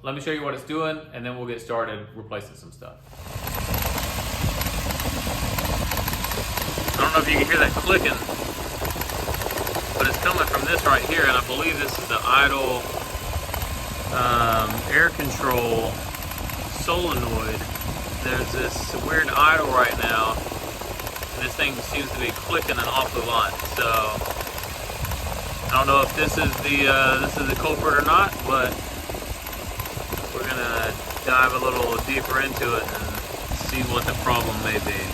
let me show you what it's doing, and then we'll get started replacing some stuff. I don't know if you can hear that clicking, but it's coming from this right here, and I believe this is the idle air control solenoid. There's this weird idle right now, and this thing seems to be clicking an awful lot. So I don't know if this is the culprit or not, but we're gonna dive a little deeper into it and see what the problem may be.